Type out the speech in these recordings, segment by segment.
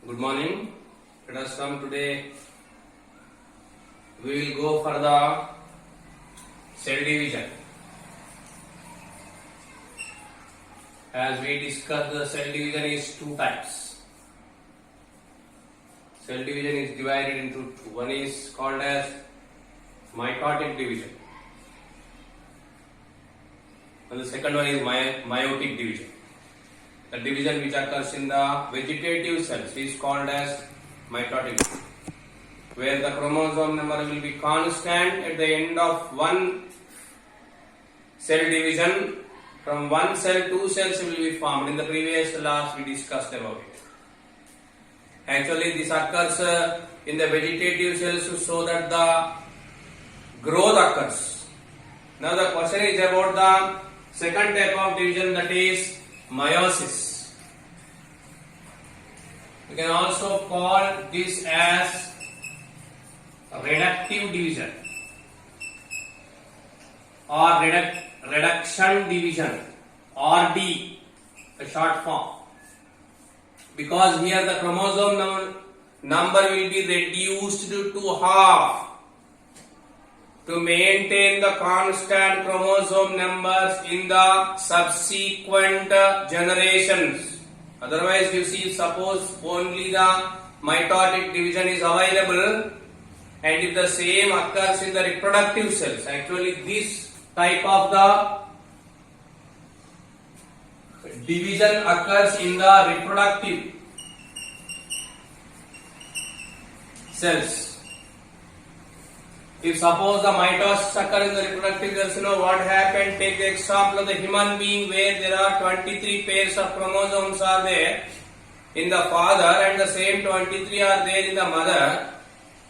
Good morning. Let us come today. We will go for the cell division. As we discussed, the cell division is two types. Cell division is divided into two. One is called as mitotic division, and the second one is meiotic division. The division which occurs in the vegetative cells is called as mitotic division, where the chromosome number will be constant at the end of one cell division. From one cell, two cells will be formed. In the previous class, we discussed about it. Actually, this occurs in the vegetative cells so that the growth occurs. Now, the question is about the second type of division, that is meiosis. We can also call this as reductive division or reduction division, RD, the short form, because here the chromosome number will be reduced to half to maintain the constant chromosome numbers in the subsequent generations. Otherwise, you see, suppose only the mitotic division is available, and if the same occurs in the reproductive cells, actually this type of the division occurs in the reproductive cells. If suppose the mitosis occurs in the reproductive cells, you know what happened? Take the example of the human being where there are 23 pairs of chromosomes are there in the father and the same 23 are there in the mother.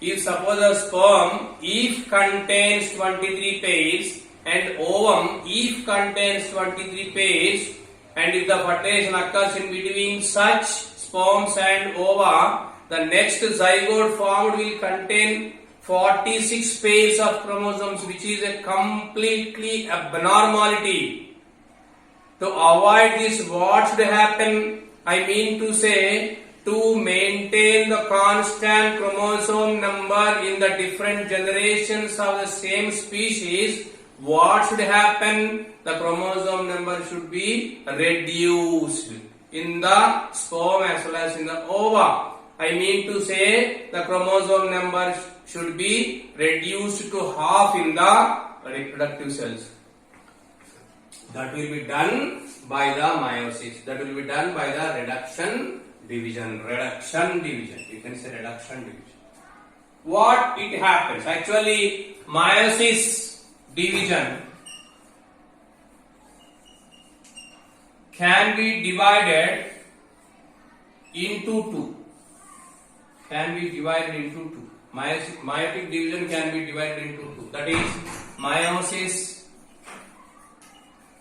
If suppose a sperm, if contains 23 pairs, and ovum, if contains 23 pairs, and if the fertilization occurs in between such sperms and ova, the next zygote formed will contain 46 pairs of chromosomes, which is a completely abnormality. To avoid this, what should happen? I mean to say, to maintain the constant chromosome number in the different generations of the same species, what should happen? The chromosome number should be reduced in the sperm as well as in the ova. I mean to say, the chromosome number should be reduced to half in the reproductive cells. That will be done by the meiosis. That will be done by the reduction division. Reduction division. You can say reduction division. What it happens? Actually, meiosis division can be divided into two. Can be divided into two. Meiotic division can be divided into two. That is meiosis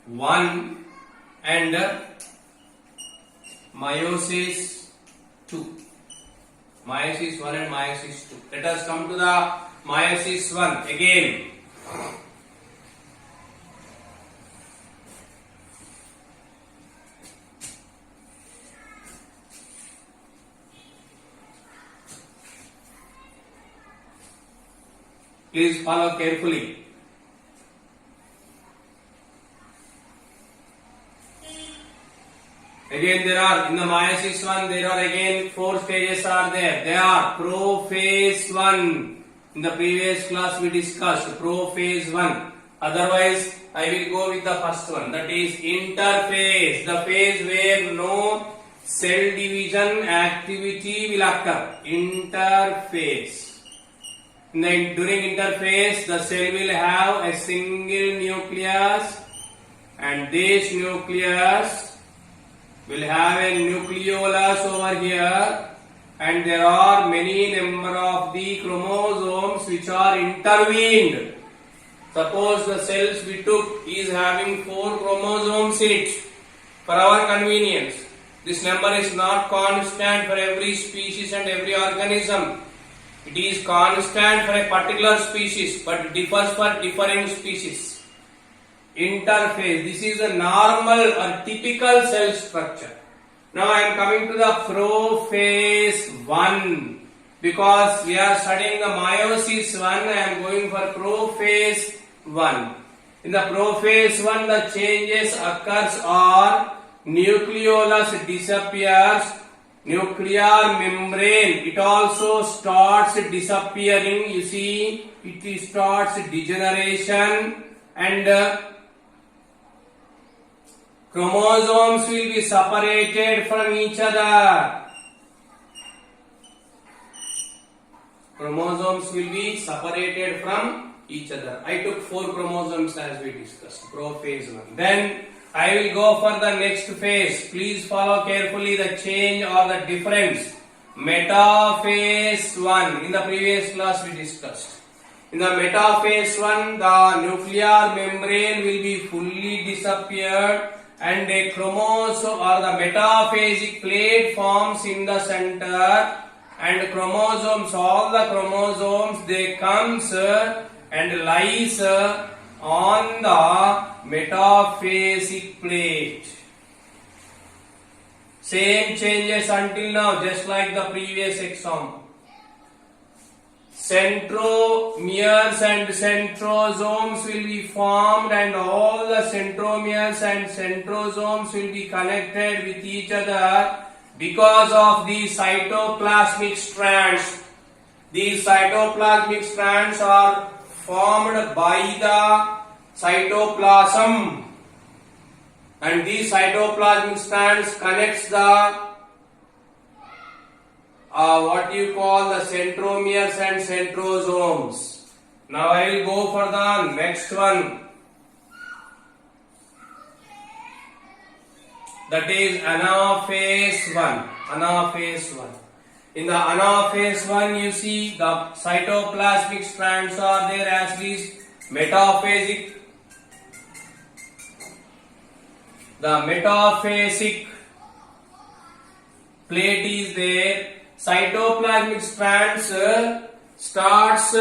1 and meiosis 2. Meiosis 1 and meiosis 2. Let us come to the meiosis 1 again. Please follow carefully. Again, there are in the meiosis 1, there are again 4 stages are there. They are prophase 1. In the previous class we discussed prophase 1. Otherwise, I will go with the first one, that is interphase, the phase where no cell division activity will occur. Interphase. During interphase, the cell will have a single nucleus, and this nucleus will have a nucleolus over here, and there are many number of the chromosomes which are intervened. Suppose the cells we took is having 4 chromosomes in it. For our convenience, this number is not constant for every species and every organism. It is constant for a particular species but differs for different species. Interphase, this is a normal or typical cell structure. Now I am coming to the prophase 1. Because we are studying the meiosis 1, I am going for prophase 1. In the prophase 1, the changes occurs are nucleolus disappears, nuclear membrane, it also starts disappearing, you see, it starts degeneration, and chromosomes will be separated from each other. Chromosomes will be separated from each other. I took 4 chromosomes as we discussed, prophase 1. Then I will go for the next phase. Please follow carefully the change or the difference. Metaphase 1. In the previous class we discussed. In the metaphase 1, the nuclear membrane will be fully disappeared and a chromosome or the metaphasic plate forms in the center, and chromosomes, all the chromosomes, they comes and lies on the metaphasic plate. Same changes until now, just like the previous example. Centromeres and centrosomes will be formed, and all the centromeres and centrosomes will be connected with each other because of the cytoplasmic strands. These cytoplasmic strands are formed by the cytoplasm, and these cytoplasmic strands connects the what you call the centromeres and centrosomes. Now I will go for the next one, that is anaphase 1. Anaphase 1. In the anaphase 1, you see the cytoplasmic strands are there as is metaphasic. The metaphasic plate is there. Cytoplasmic strands starts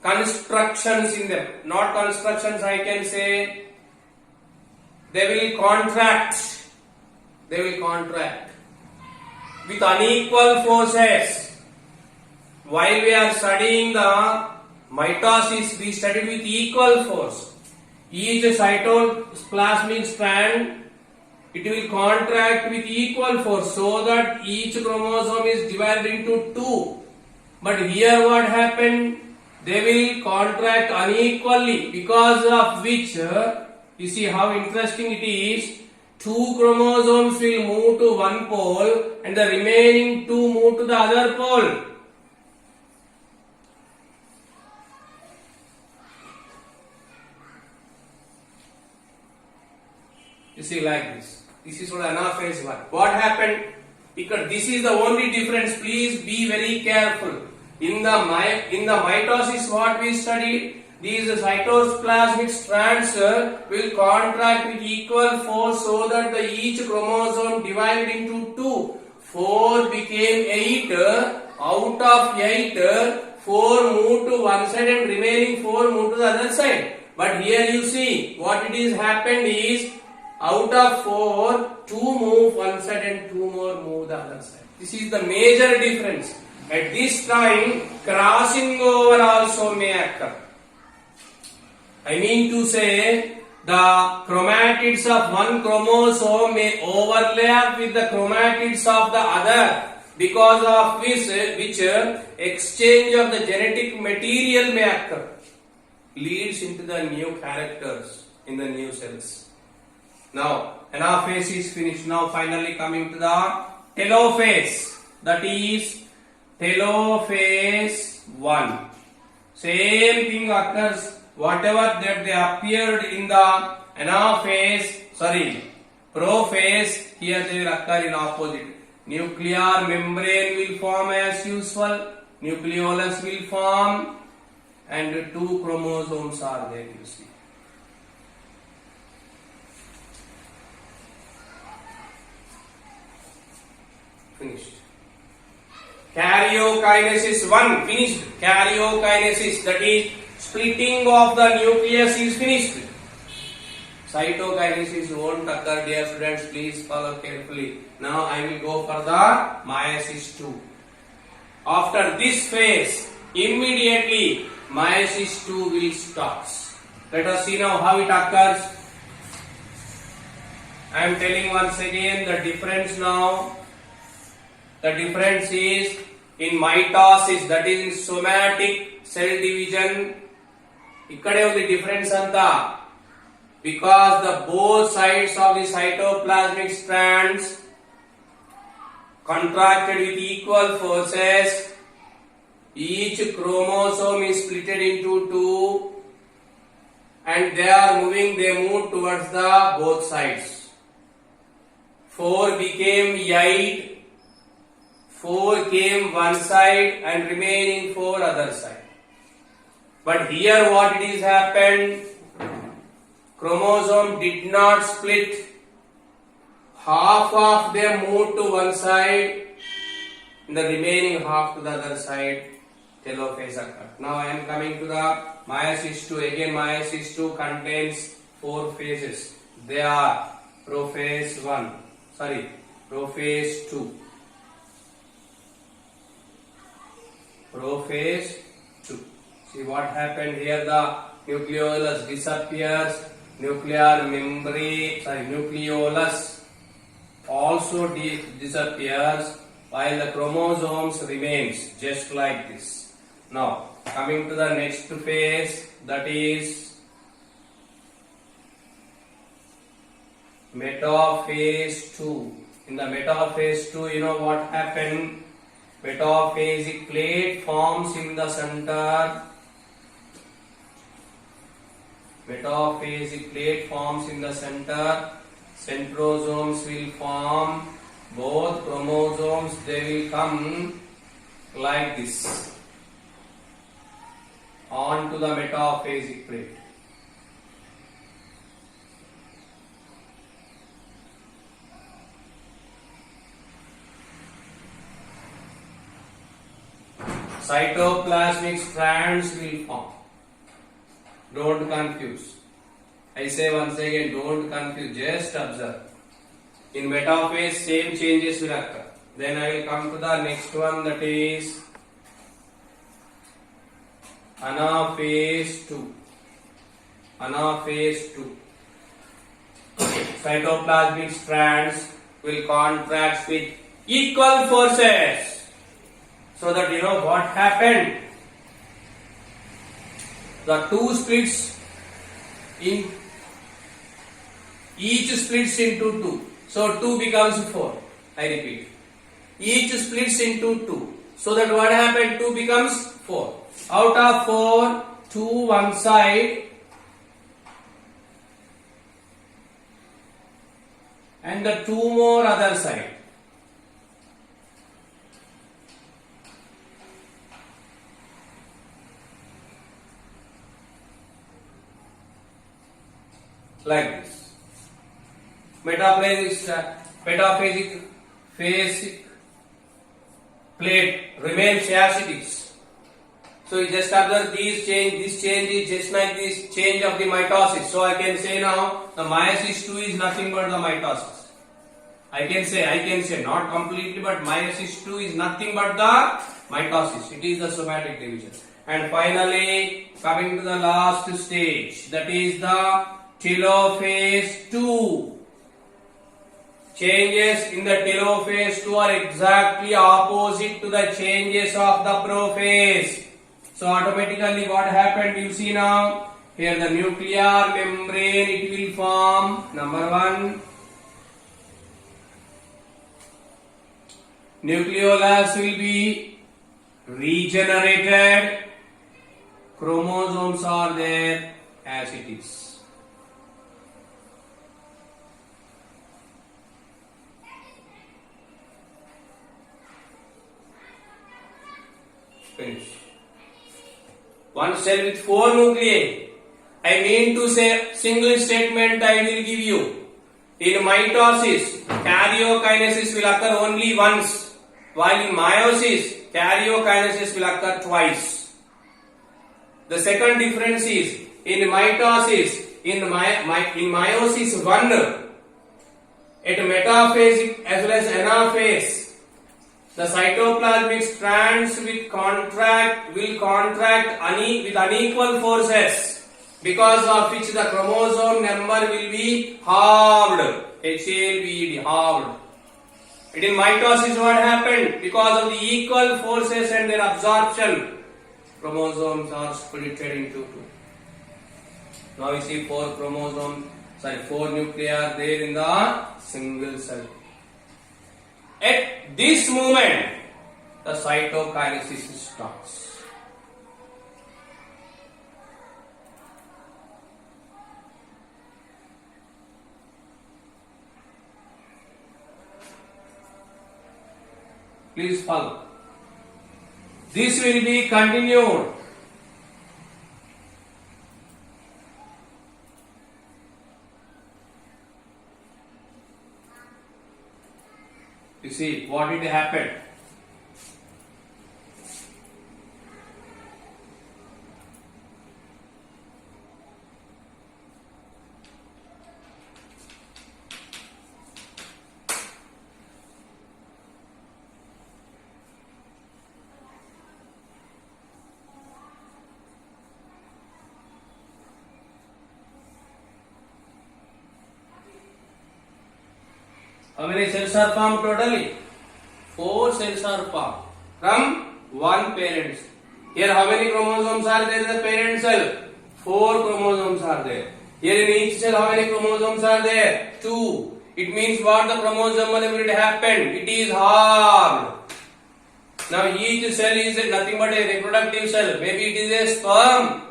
constructions in them. Not constructions, I can say. They will contract. They will contract with unequal forces. While we are studying the mitosis, we studied with equal force. Each cytoplasmic strand, it will contract with equal force so that each chromosome is divided into 2. But here what happened? They will contract unequally, because of which, you see how interesting it is. 2 chromosomes will move to one pole and the remaining 2 move to the other pole. You see, like this. This is what anaphase 1. What happened? Because this is the only difference. Please be very careful. In the mitosis, what we studied, these cytoplasmic strands will contract with equal force so that each chromosome divided into 2. 4 became 8. Out of 8, 4 moved to one side and remaining 4 moved to the other side. But here you see what it is happened is, out of 4, 2 move one side and 2 more move the other side. This is the major difference. At this time, crossing over also may occur. I mean to say, the chromatids of one chromosome may overlap with the chromatids of the other, because of which exchange of the genetic material may occur, leads into the new characters in the new cells. Now, anaphase is finished. Now, finally coming to the telophase. That is telophase 1. Same thing occurs. Whatever that they appeared in the prophase, here they will occur in opposite. Nuclear membrane will form as usual. Nucleolus will form, and 2 chromosomes are there, you see. Finished. Karyokinesis 1 finished. Karyokinesis, that is splitting of the nucleus, is finished. Cytokinesis won't occur, dear students. Please follow carefully. Now I will go for the meiosis II. After this phase, immediately meiosis II will start. Let us see now how it occurs. I am telling once again the difference now. The difference is in mitosis, that is in somatic cell division. Ikkade undi difference anta. Because the both sides of the cytoplasmic strands contracted with equal forces, each chromosome is split into two and they move towards the both sides. 4 became 8, 4 came one side and remaining 4 other side. But here what it is happened, chromosome did not split. Half of them moved to one side, and the remaining half to the other side. Telophase occurred. Now I am coming to the meiosis II. Again, meiosis II contains 4 phases. They are prophase 2. Prophase 2. See what happened here, the nucleolus disappears, nucleolus also disappears while the chromosomes remains just like this. Now coming to the next phase, that is metaphase 2. In the metaphase 2, you know what happened? Metaphasic plate forms in the center. Metaphasic plate forms in the center. Centrosomes will form. Both chromosomes, they will come like this onto the metaphasic plate. Cytoplasmic strands will form. Don't confuse. I say once again, don't confuse, just observe. In metaphase, same changes will occur. Then I will come to the next one, that is anaphase 2. Anaphase 2. Cytoplasmic strands will contract with equal forces. So that you know what happened. The two splits in each splits into 2. So 2 becomes 4. I repeat. Each splits into 2. So that what happened? 2 becomes 4. Out of 4, 2 one side and the 2 more other side. Like this. Metaphasic phasic plate remains as it is. So you just observe this change is just like this change of the mitosis. So I can say now the meiosis II is nothing but the mitosis. I can say not completely, but meiosis II is nothing but the mitosis. It is the somatic division. And finally coming to the last stage, that is the telophase 2. Changes in the telophase 2 are exactly opposite to the changes of the prophase. So automatically what happened, you see now, here the nuclear membrane it will form, number 1. Nucleolus will be regenerated. Chromosomes are there as it is. Finish. One cell with 4 nuclei. I mean to say, single statement I will give you. In mitosis, karyokinesis will occur only once, while in meiosis, karyokinesis will occur twice. The second difference is, in mitosis, in meiosis 1, at metaphase as well as anaphase, the cytoplasmic strands will contract with unequal forces, because of which the chromosome number will be halved. HALVED, halved. And in mitosis, what happened? Because of the equal forces and their absorption, chromosomes are split into two. Now you see 4 nuclei are there in the single cell. At this moment, the cytokinesis starts. Please follow. This will be continued. You see what did happen? How many cells are formed totally? 4 cells are formed from one parent. Here how many chromosomes are there in the parent cell? 4 chromosomes are there. Here in each cell how many chromosomes are there? 2. It means what the chromosomal number happened? It is halved. Now each cell is nothing but a reproductive cell. Maybe it is a sperm.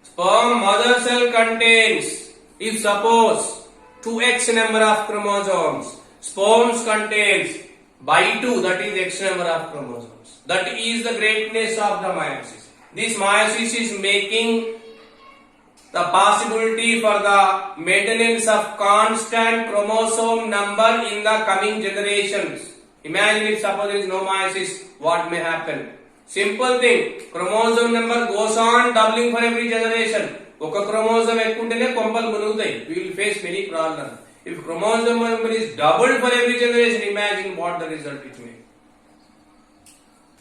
Sperm mother cell contains, if suppose 2x number of chromosomes. Sperms contains by 2, that is x number of chromosomes. That is the greatness of the meiosis. This meiosis is making the possibility for the maintenance of constant chromosome number in the coming generations. Imagine if suppose there is no meiosis, what may happen? Simple thing, chromosome number goes on doubling for every generation. ఒక chromosome ఎక్కుంటేనే కొంపలు మునుగుతాయి. We will face many problems. If chromosome number is doubled for every generation, imagine what the result it may.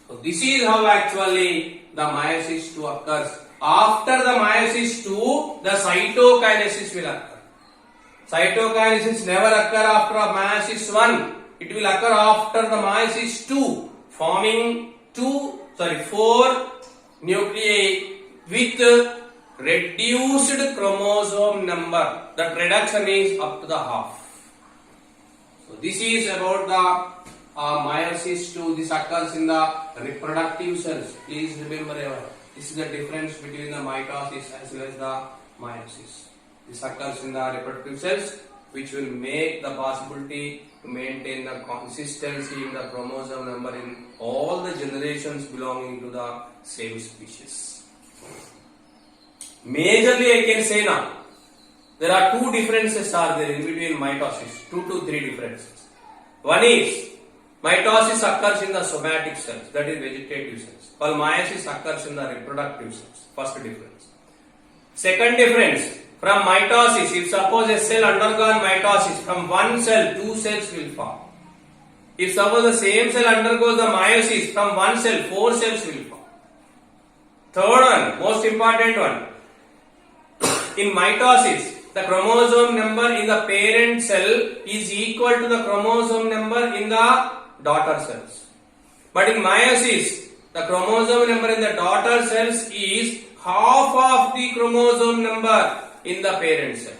So this is how actually the meiosis 2 occurs. After the meiosis 2, the cytokinesis will occur. Cytokinesis never occur after meiosis 1. It will occur after the meiosis 2, forming 4 nuclei with reduced chromosome number. That reduction is up to the half. So this is about the meiosis 2. This occurs in the reproductive cells. Please remember, this is the difference between the mitosis as well as the meiosis. This occurs in the reproductive cells, which will make the possibility to maintain the consistency in the chromosome number in all the generations belonging to the same species. Majorly I can say now, there are 2 differences are there in between mitosis, 2 to 3 differences. One is, mitosis occurs in the somatic cells, that is vegetative cells, while meiosis occurs in the reproductive cells. First difference. Second difference, from mitosis, if suppose a cell undergone mitosis, from one cell, 2 cells will form. If suppose the same cell undergoes the meiosis, from one cell, 4 cells will form. Third one, most important one, in mitosis, the chromosome number in the parent cell is equal to the chromosome number in the daughter cells. But in meiosis, the chromosome number in the daughter cells is half of the chromosome number in the parent cell.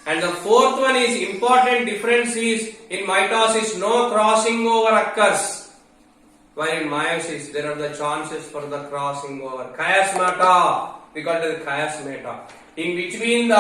And the fourth one is important difference is, in mitosis no crossing over occurs, while in meiosis there are the chances for the crossing over. Chiasmata, we call it chiasmata. In between the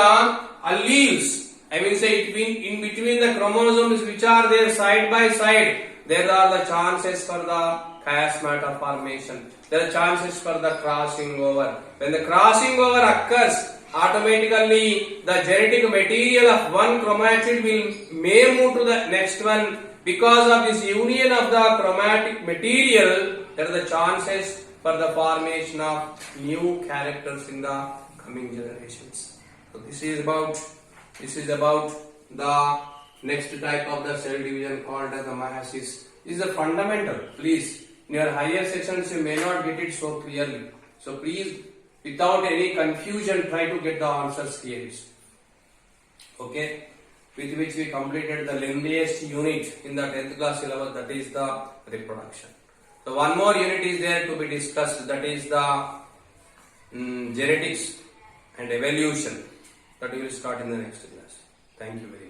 alleles, in between the chromosomes which are there side by side, there are the chances for the chiasmata formation. There are chances for the crossing over. When the crossing over occurs, automatically the genetic material of one chromatid may move to the next one. Because of this union of the chromatic material, there are the chances for the formation of new characters in the coming generations. So So this is about the next type of the cell division called as the meiosis. This is the fundamental. Please, in your higher sections you may not get it so clearly. So please, without any confusion, try to get the answers clearly. Okay, with which we completed the lengthiest unit in the 10th class syllabus, that is the reproduction. So one more unit is there to be discussed, that is the genetics and evolution, that we will start in the next class. Thank you very much.